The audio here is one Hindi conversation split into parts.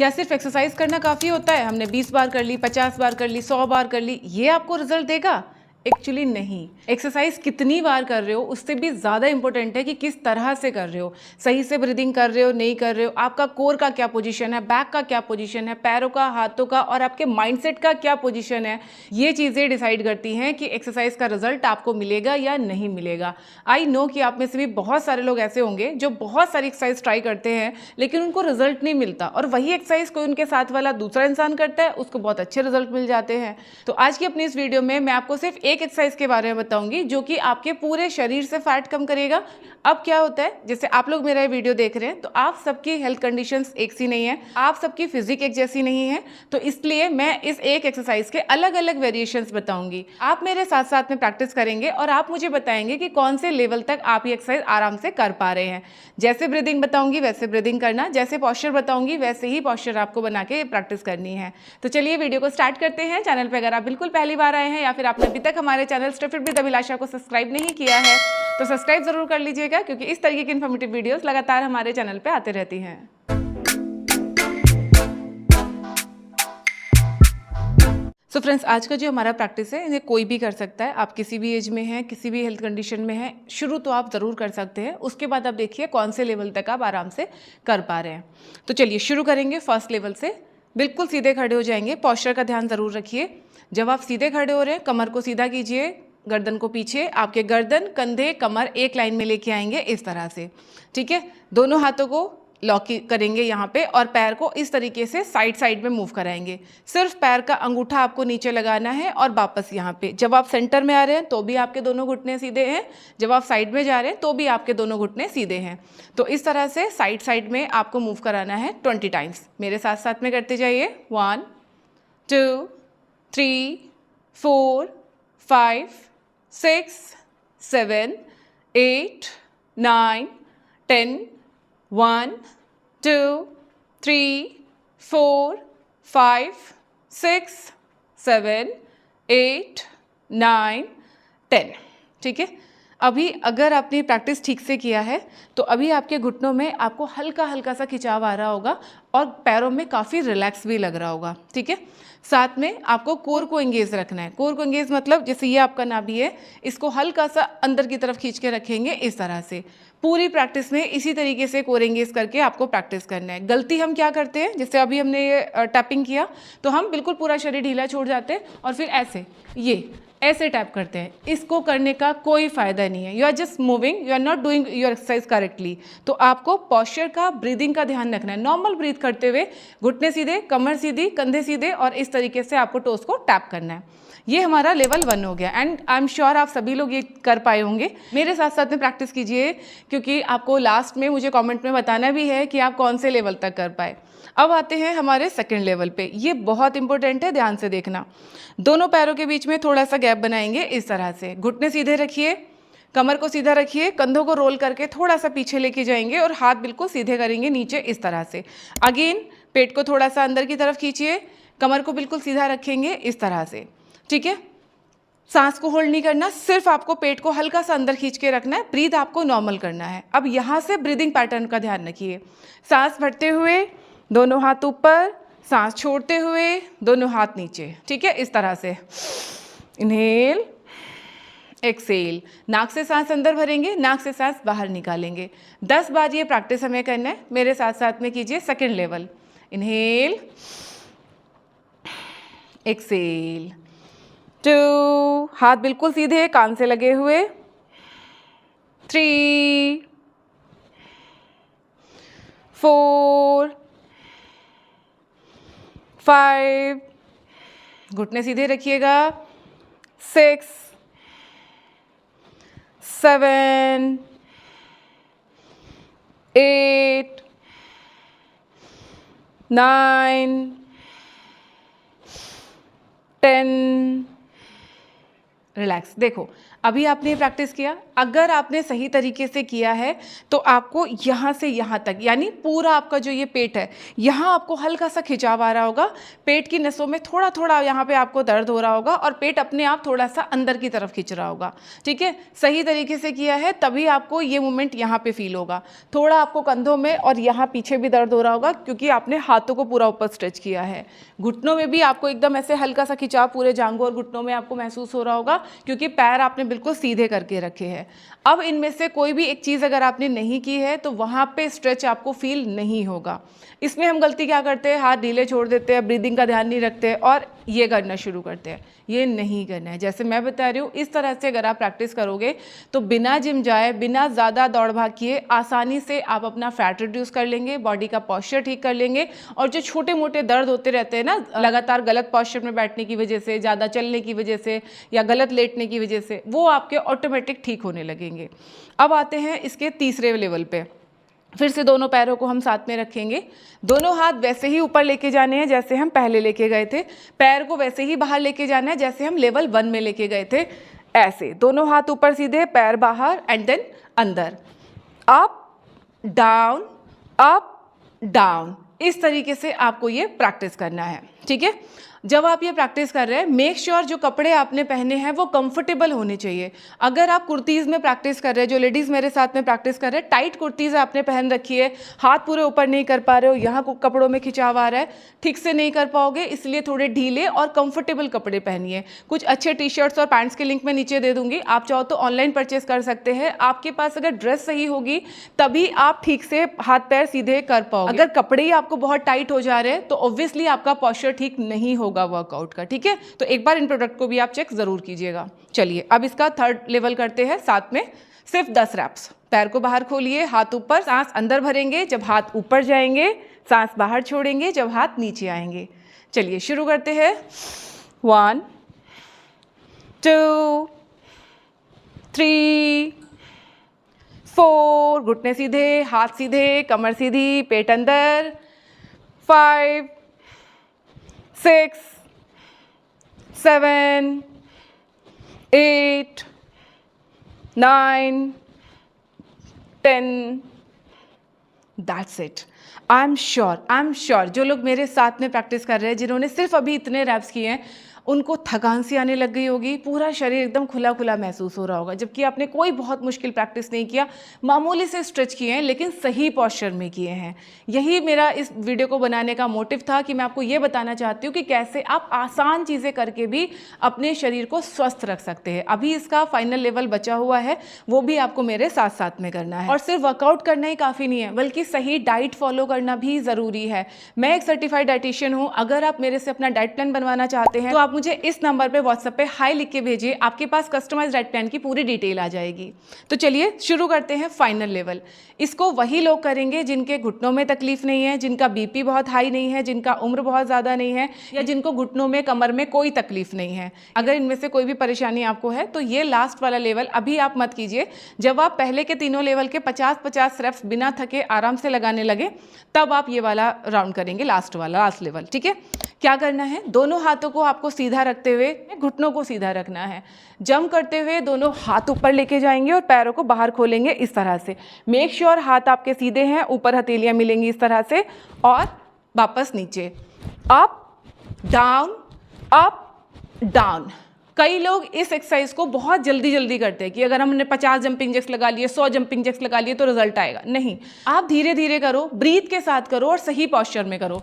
क्या सिर्फ एक्सरसाइज करना काफ़ी होता है? हमने 20 बार कर ली, 50 बार कर ली, 100 बार कर ली, ये आपको रिजल्ट देगा? एक्चुअली नहीं। एक्सरसाइज कितनी बार कर रहे हो उससे भी ज़्यादा इंपॉर्टेंट है कि किस तरह से कर रहे हो, सही से ब्रीदिंग कर रहे हो, नहीं कर रहे हो, आपका कोर का क्या पोजीशन है, बैक का क्या पोजीशन है, पैरों का, हाथों का और आपके माइंडसेट का क्या पोजीशन है। ये चीज़ें डिसाइड करती हैं कि एक्सरसाइज का रिजल्ट आपको मिलेगा या नहीं मिलेगा। आई नो कि आप में से भी बहुत सारे लोग ऐसे होंगे जो बहुत सारी एक्सरसाइज ट्राई करते हैं लेकिन उनको रिजल्ट नहीं मिलता, और वही एक्सरसाइज कोई उनके साथ वाला दूसरा इंसान करता है, उसको बहुत अच्छे रिजल्ट मिल जाते हैं। तो आज की अपनी इस वीडियो में मैं आपको सिर्फ एक एक्सरसाइज के बारे में बताऊंगी जो कि आपके पूरे शरीर से फैट कम करेगा। अब क्या होता है, जैसे आप लोग मेरा ये वीडियो देख रहे हैं तो आप सबकी हेल्थ कंडीशंस एक सी नहीं है, आप सबकी फिजिक एक जैसी नहीं है, तो इसलिए मैं इस एक एक्सरसाइज के अलग अलग वेरिएशंस बताऊंगी। आप मेरे साथ साथ में प्रैक्टिस करेंगे और आप मुझे बताएंगे कि कौन से लेवल तक आप ये एक्सरसाइज आराम से कर पा रहे हैं। जैसे ब्रीदिंग बताऊंगी वैसे ब्रीदिंग करना, जैसे पॉस्चर बताऊंगी वैसे ही पॉस्चर आपको बना के प्रैक्टिस करनी है। तो चलिए वीडियो को स्टार्ट करते हैं। चैनल पर अगर आप बिल्कुल पहली बार आए हैं या फिर आपने अभी तक हमारे चैनल स्टे फिट विद अभिलाषा को सब्सक्राइब नहीं किया है तो सब्सक्राइब जरूर कर लीजिएगा, क्योंकि इस तरीके की इन्फॉर्मेटिव वीडियोस लगातार हमारे चैनल पे आते रहती हैं। सो फ्रेंड्स, आज का जो हमारा प्रैक्टिस है इन्हें कोई भी कर सकता है। आप किसी भी एज में हैं, किसी भी हेल्थ कंडीशन में हैं, शुरू तो आप ज़रूर कर सकते हैं, उसके बाद आप देखिए कौन से लेवल तक आप आराम से कर पा रहे हैं। तो चलिए शुरू करेंगे फर्स्ट लेवल से। बिल्कुल सीधे खड़े हो जाएंगे, पॉस्चर का ध्यान ज़रूर रखिए। जब आप सीधे खड़े हो रहे हैं कमर को सीधा कीजिए, गर्दन को पीछे, आपके गर्दन, कंधे, कमर एक लाइन में लेके आएंगे इस तरह से। ठीक है, दोनों हाथों को लॉक करेंगे यहाँ पे और पैर को इस तरीके से साइड साइड में मूव कराएंगे। सिर्फ पैर का अंगूठा आपको नीचे लगाना है और वापस यहाँ पे। जब आप सेंटर में आ रहे हैं तो भी आपके दोनों घुटने सीधे हैं, जब आप साइड में जा रहे हैं तो भी आपके दोनों घुटने सीधे हैं। तो इस तरह से साइड साइड में आपको मूव कराना है 20 टाइम्स। मेरे साथ साथ में करते जाइए। 1 2 3 4 5 6 7 8 9 10 1 2 3 4 5 6 7 8 9 10। ठीक है, अभी अगर आपने प्रैक्टिस ठीक से किया है तो अभी आपके घुटनों में आपको हल्का हल्का सा खिंचाव आ रहा होगा और पैरों में काफ़ी रिलैक्स भी लग रहा होगा। ठीक है, साथ में आपको कोर को एंगेज रखना है। कोर को एंगेज मतलब जैसे ये आपका नाभि है, इसको हल्का सा अंदर की तरफ खींच के रखेंगे इस तरह से। पूरी प्रैक्टिस में इसी तरीके से कोर एंगेज करके आपको प्रैक्टिस करना है। गलती हम क्या करते हैं, जैसे अभी हमने ये टैपिंग किया तो हम बिल्कुल पूरा शरीर ढीला छोड़ जाते हैं और फिर ऐसे टैप करते हैं। इसको करने का कोई फायदा नहीं है। You are just moving, you are not doing your exercise correctly. तो आपको पॉस्चर का, ब्रीदिंग का ध्यान रखना है। नॉर्मल ब्रीथ करते हुए घुटने सीधे, कमर सीधी, कंधे सीधे और इस तरीके से आपको टोस को टैप करना है। ये हमारा लेवल 1 हो गया एंड आई एम श्योर आप सभी लोग ये कर पाए होंगे। मेरे साथ साथ में प्रैक्टिस कीजिए, क्योंकि आपको लास्ट में मुझे कमेंट में बताना भी है कि आप कौन से लेवल तक कर पाए। अब आते हैं हमारे सेकंड लेवल पे। ये बहुत इंपॉर्टेंट है, ध्यान से देखना। दोनों पैरों के बीच में थोड़ा सा गैप बनाएंगे इस तरह से। घुटने सीधे रखिए, कमर को सीधा रखिए, कंधों को रोल करके थोड़ा सा पीछे लेके जाएंगे और हाथ बिल्कुल सीधे करेंगे नीचे इस तरह से। अगेन पेट को थोड़ा सा अंदर की तरफ खींचिए, कमर को बिल्कुल सीधा रखेंगे इस तरह से। ठीक है, सांस को होल्ड नहीं करना, सिर्फ आपको पेट को हल्का सा अंदर खींच के रखना है। ब्रीथ आपको नॉर्मल करना है। अब यहाँ से ब्रीदिंग पैटर्न का ध्यान रखिए। सांस भरते हुए दोनों हाथ ऊपर, सांस छोड़ते हुए दोनों हाथ नीचे। ठीक है, इस तरह से इनहेल एक्सेल। नाक से सांस अंदर भरेंगे, नाक से सांस बाहर निकालेंगे। 10 बार ये प्रैक्टिस हमें करना है। मेरे साथ साथ में कीजिए। Second level, inhale exhale. 2, हाथ बिल्कुल सीधे कान से लगे हुए। 3 4 5, घुटने सीधे रखिएगा। 6 7 8 9 10। रिलैक्स। देखो अभी आपने ये प्रैक्टिस किया, अगर आपने सही तरीके से किया है तो आपको यहाँ से यहाँ तक, यानी पूरा आपका जो ये पेट है, यहाँ आपको हल्का सा खिंचाव आ रहा होगा, पेट की नसों में थोड़ा थोड़ा यहाँ पे आपको दर्द हो रहा होगा और पेट अपने आप थोड़ा सा अंदर की तरफ खिंच रहा होगा। ठीक है, सही तरीके से किया है तभी आपको ये मूवमेंट यहाँ पे फील होगा। थोड़ा आपको कंधों में और यहाँ पीछे भी दर्द हो रहा होगा क्योंकि आपने हाथों को पूरा ऊपर स्ट्रेच किया है। घुटनों में भी आपको एकदम ऐसे हल्का सा खिंचाव पूरे जांघों और घुटनों में आपको महसूस हो रहा होगा क्योंकि पैर आपने बिल्कुल सीधे करके रखे हैं। अब इनमें से कोई भी एक चीज़ अगर आपने नहीं की है तो वहाँ पे स्ट्रेच आपको फील नहीं होगा। इसमें हम गलती क्या करते हैं, हाथ ढीले छोड़ देते हैं, ब्रीदिंग का ध्यान नहीं रखते और ये करना शुरू करते हैं। ये नहीं करना है। जैसे मैं बता रही हूँ इस तरह से अगर आप प्रैक्टिस करोगे तो बिना जिम जाए, बिना ज़्यादा दौड़ भाग किए आसानी से आप अपना फैट रिड्यूस कर लेंगे, बॉडी का पॉस्चर ठीक कर लेंगे और जो छोटे मोटे दर्द होते रहते हैं ना लगातार गलत पॉस्चर में बैठने की वजह से, ज़्यादा चलने की वजह से या गलत लेटने की वजह से, वो आपके ऑटोमेटिक ठीक होने लगेंगे। अब आते हैं इसके तीसरे लेवल पे। फिर से दोनों पैरों को हम साथ में रखेंगे, दोनों हाथ वैसे ही ऊपर लेके जाने हैं जैसे हम पहले लेके गए थे, पैर को वैसे ही बाहर लेके जाना है जैसे हम लेवल 1 में लेके गए थे। ऐसे दोनों हाथ ऊपर सीधे, पैर बाहर एंड देन अंदर, अप डाउन अप डाउन। इस तरीके से आपको ये प्रैक्टिस करना है। ठीक है, जब आप ये प्रैक्टिस कर रहे हैं मेक श्योर जो कपड़े आपने पहने हैं वो कंफर्टेबल होने चाहिए। अगर आप कुर्तीज़ में प्रैक्टिस कर रहे हैं, जो लेडीज़ मेरे साथ में प्रैक्टिस कर रहे हैं, टाइट कुर्तीज़ आपने पहन रखी है, हाथ पूरे ऊपर नहीं कर पा रहे हो, यहाँ कपड़ों में खिंचाव आ रहा है, ठीक से नहीं कर पाओगे, इसलिए थोड़े ढीले और कंफर्टेबल कपड़े पहनिए। कुछ अच्छे टी शर्ट्स और पैंट्स के लिंक मैं नीचे दे दूंगी, आप चाहो तो ऑनलाइन परचेस कर सकते हैं। आपके पास अगर ड्रेस सही होगी तभी आप ठीक से हाथ पैर सीधे कर पाओगे। अगर कपड़े ही आपको बहुत टाइट हो जा रहे हैं तो ऑब्वियसली आपका पॉस्चर ठीक नहीं होगा वर्कआउट का। ठीक है, तो एक बार इन प्रोडक्ट को भी आप चेक जरूर कीजिएगा। चलिए अब इसका थर्ड लेवल करते हैं, साथ में सिर्फ 10 रैप्स। पैर को बाहर खोलिए, हाथ ऊपर, सांस अंदर भरेंगे, जब हाथ ऊपर जाएंगे सांस बाहर छोड़ेंगे, जब हाथ नीचे आएंगे। चलिए शुरू करते हैं। 1 2 3 4, घुटने सीधे, हाथ सीधे, कमर सीधी, पेट अंदर। 5 6 7 8 9 10। That's it. I am sure जो लोग मेरे साथ में प्रैक्टिस कर रहे हैं, जिन्होंने सिर्फ अभी इतने रैप्स किए हैं, उनको थकान सी आने लग गई होगी, पूरा शरीर एकदम खुला खुला महसूस हो रहा होगा, जबकि आपने कोई बहुत मुश्किल प्रैक्टिस नहीं किया, मामूली से स्ट्रेच किए हैं लेकिन सही पॉस्चर में किए हैं। यही मेरा इस वीडियो को बनाने का मोटिव था कि मैं आपको ये बताना चाहती हूँ कि कैसे आप आसान चीज़ें करके भी अपने शरीर को स्वस्थ रख सकते हैं। अभी इसका फाइनल लेवल बचा हुआ है, वो भी आपको मेरे साथ साथ में करना है। और सिर्फ वर्कआउट करना ही काफ़ी नहीं है, बल्कि सही डाइट फॉलो करना भी ज़रूरी है। मैं एक सर्टिफाइड डाइटिशियन हूँ। अगर आप मेरे से अपना डाइट प्लान बनवाना चाहते हैं तो आप मुझे इस नंबर पे व्हाट्सएप पे हाई लिख के भेजिए, आपके पास कस्टमाइज्ड डाइट प्लान की पूरी डिटेल आ जाएगी। तो चलिए शुरू करते हैं फाइनल लेवल। इसको वही लोग करेंगे जिनके घुटनों में तकलीफ नहीं है, जिनका बीपी बहुत हाई नहीं है, जिनका उम्र बहुत ज़्यादा नहीं है, या जिनको घुटनों में कमर में कोई तकलीफ नहीं है। अगर इनमें से कोई भी परेशानी आपको है तो ये लास्ट वाला लेवल अभी आप मत कीजिए। जब आप पहले के तीनों लेवल के 50-50 रेप्स बिना थके आराम से लगाने लगे तब आप ये वाला राउंड करेंगे, लास्ट लेवल। ठीक है, क्या करना है, दोनों हाथों को आपको सीधा रखते हुए घुटनों को सीधा रखना है। जंप करते हुए दोनों हाथ ऊपर लेके जाएंगे और पैरों को बाहर खोलेंगे इस तरह से। मेक श्योर हाथ आपके सीधे हैं, ऊपर हथेलियां मिलेंगी इस तरह से, और वापस नीचे, अप डाउन। कई लोग इस एक्सरसाइज को बहुत जल्दी करते हैं कि अगर हमने 50 जंपिंग जैक्स लगा लिए, 100 जंपिंग जैक्स लगा लिए तो रिजल्ट आएगा। नहीं, आप धीरे धीरे करो, ब्रीथ के साथ करो और सही पॉस्चर में करो।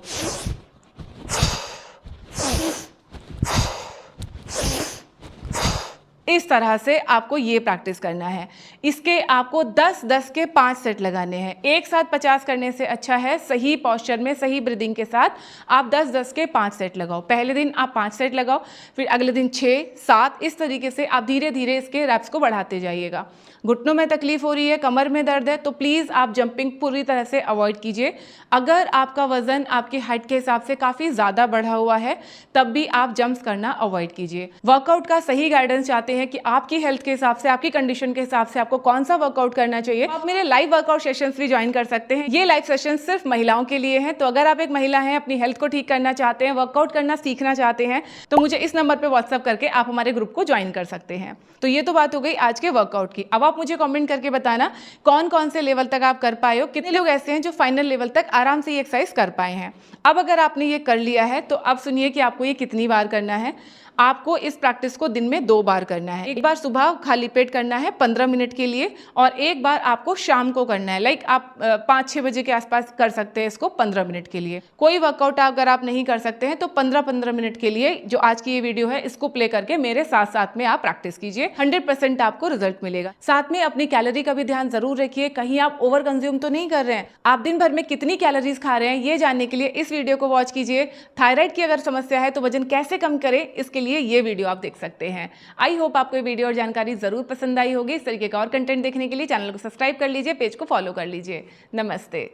इस तरह से आपको ये प्रैक्टिस करना है। इसके आपको 10-10 के 5 सेट लगाने हैं। एक साथ 50 करने से अच्छा है सही पॉस्चर में, सही ब्रीदिंग के साथ आप 10-10 के 5 सेट लगाओ। पहले दिन आप 5 सेट लगाओ, फिर अगले दिन 6-7, इस तरीके से आप धीरे धीरे इसके रैप्स को बढ़ाते जाइएगा। घुटनों में तकलीफ हो रही है, कमर में दर्द है, तो प्लीज़ आप जंपिंग पूरी तरह से अवॉइड कीजिए। अगर आपका वजन आपकी हाइट के हिसाब से काफ़ी ज़्यादा बढ़ा हुआ है तब भी आप जंप्स करना अवॉइड कीजिए। वर्कआउट का सही गाइडेंस चाहते हैं कि आपकी हेल्थ के हिसाब से, आपकी कंडीशन के हिसाब से आपको कौन सा वर्कआउट करना चाहिए। आप मेरे लाइव वर्कआउट सेशंस भी ज्वाइन कर सकते हैं। ये लाइव सेशन सिर्फ महिलाओं के लिए हैं। तो अगर आप एक महिला हैं, अपनी हेल्थ को ठीक करना चाहते हैं, वर्कआउट करना सीखना चाहते हैं, तो मुझे इस नंबर पर व्हाट्सअप करके आप हमारे ग्रुप को ज्वाइन कर सकते हैं। तो ये तो बात हो गई आज के वर्कआउट की। अब आप मुझे कमेंट करके बताना कौन कौन से लेवल तक आप कर पाए हो, कितने लोग ऐसे हैं जो फाइनल लेवल तक आराम से ये एक्सरसाइज कर पाए हैं। अब अगर आपने ये कर लिया है तो अब सुनिए कि आपको ये कितनी बार करना है। आपको इस प्रैक्टिस को दिन में 2 बार करना है। एक बार सुबह खाली पेट करना है 15 मिनट के लिए, और एक बार आपको शाम को करना है। लाइक आप 5-6 बजे के आसपास कर सकते हैं इसको 15 मिनट के लिए। कोई वर्कआउट अगर आप नहीं कर सकते हैं तो 15-15 मिनट के लिए जो आज की ये वीडियो है इसको प्ले करके मेरे साथ साथ में आप प्रैक्टिस कीजिए। 100% आपको रिजल्ट मिलेगा। साथ में अपनी कैलोरी का भी ध्यान जरूर रखिए, कहीं आप ओवर कंज्यूम तो नहीं कर रहे हैं। आप दिन भर में कितनी कैलोरीज खा रहे हैं ये जानने के लिए इस वीडियो को वॉच कीजिए। थायराइड की अगर समस्या है तो वजन कैसे कम करें, इसके लिए ये वीडियो आप देख सकते हैं। आई होप आपको ये वीडियो और जानकारी जरूर पसंद आई होगी। इस तरीके का और कंटेंट देखने के लिए चैनल को सब्सक्राइब कर लीजिए, पेज को फॉलो कर लीजिए। नमस्ते।